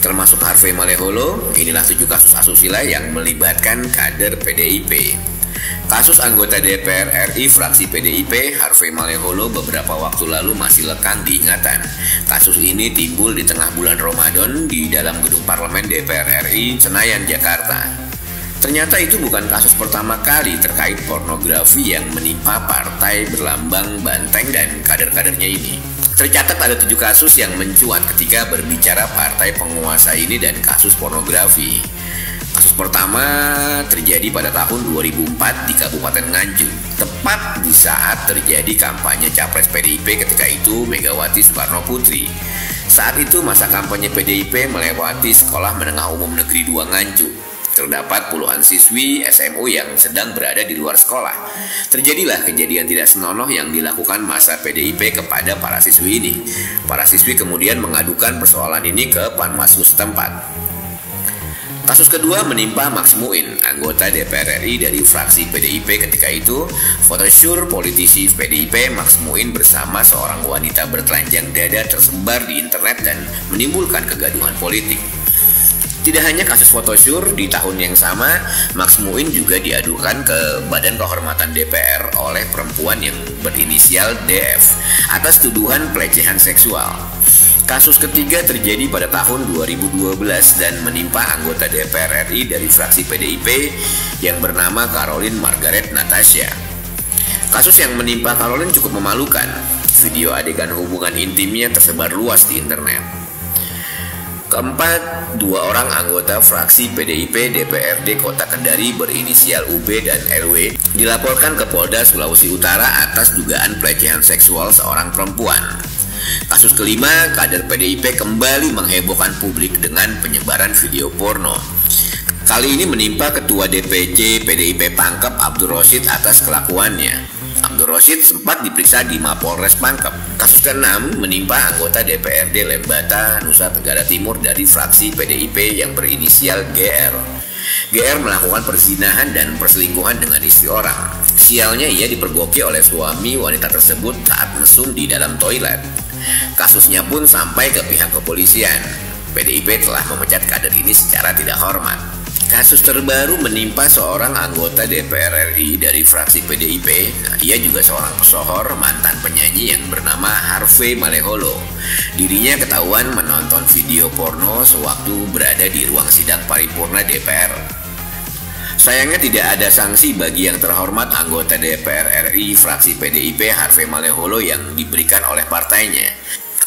Termasuk Harvey Maleholo, inilah 7 kasus asusila yang melibatkan kader PDIP. Kasus anggota DPR RI fraksi PDIP, Harvey Maleholo, beberapa waktu lalu masih lekang diingatan. Kasus ini timbul di tengah bulan Ramadan di dalam gedung parlemen DPR RI, Senayan, Jakarta. Ternyata itu bukan kasus pertama kali terkait pornografi yang menimpa partai berlambang banteng dan kader-kadernya ini. Tercatat ada 7 kasus yang mencuat ketika berbicara partai penguasa ini dan kasus pornografi. Kasus pertama terjadi pada tahun 2004 di Kabupaten Nganjuk, tepat di saat terjadi kampanye Capres PDIP ketika itu Megawati Soekarno Putri. Saat itu masa kampanye PDIP melewati Sekolah Menengah Umum Negeri 2 Nganjuk. Terdapat puluhan siswi SMU yang sedang berada di luar sekolah. Terjadilah kejadian tidak senonoh yang dilakukan masa PDIP kepada para siswi ini. Para siswi kemudian mengadukan persoalan ini ke Panwaslu setempat. Kasus kedua menimpa Max Muin, anggota DPR RI dari fraksi PDIP ketika itu. Photoshoot politisi PDIP Max Muin bersama seorang wanita bertelanjang dada tersebar di internet dan menimbulkan kegaduhan politik. Tidak hanya kasus photoshoot, di tahun yang sama Max Muin juga diadukan ke Badan Kehormatan DPR oleh perempuan yang berinisial DF atas tuduhan pelecehan seksual. Kasus ketiga terjadi pada tahun 2012 dan menimpa anggota DPR RI dari fraksi PDIP yang bernama Caroline Margaret Natasha. Kasus yang menimpa Caroline cukup memalukan. Video adegan hubungan intimnya tersebar luas di internet. Keempat, 2 orang anggota fraksi PDIP DPRD Kota Kendari berinisial UB dan LW dilaporkan ke Polda Sulawesi Utara atas dugaan pelecehan seksual seorang perempuan. Kasus kelima, kader PDIP kembali menghebohkan publik dengan penyebaran video porno. Kali ini menimpa Ketua DPC PDIP Pangkep Abdul Roshid atas kelakuannya. Abdul Roshid sempat diperiksa di Mapolres Pangkep. Kasus ke-6 menimpa anggota DPRD Lembata, Nusa Tenggara Timur dari fraksi PDIP yang berinisial GR. GR melakukan perzinahan dan perselingkuhan dengan istri orang. Sialnya ia dipergoki oleh suami wanita tersebut saat mesum di dalam toilet. Kasusnya pun sampai ke pihak kepolisian. PDIP telah memecat kader ini secara tidak hormat. Kasus terbaru menimpa seorang anggota DPR RI dari fraksi PDIP. Ia juga seorang pesohor, mantan penyanyi yang bernama Harvey Maleholo. Dirinya ketahuan menonton video porno sewaktu berada di ruang sidang paripurna DPR. Sayangnya tidak ada sanksi bagi yang terhormat anggota DPR RI fraksi PDIP Harvey Maleholo yang diberikan oleh partainya.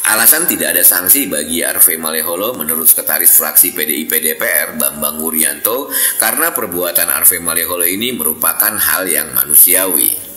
Alasan tidak ada sanksi bagi Harvey Maleholo menurut Sekretaris Fraksi PDIP DPR Bambang Wuryanto karena perbuatan Harvey Maleholo ini merupakan hal yang manusiawi.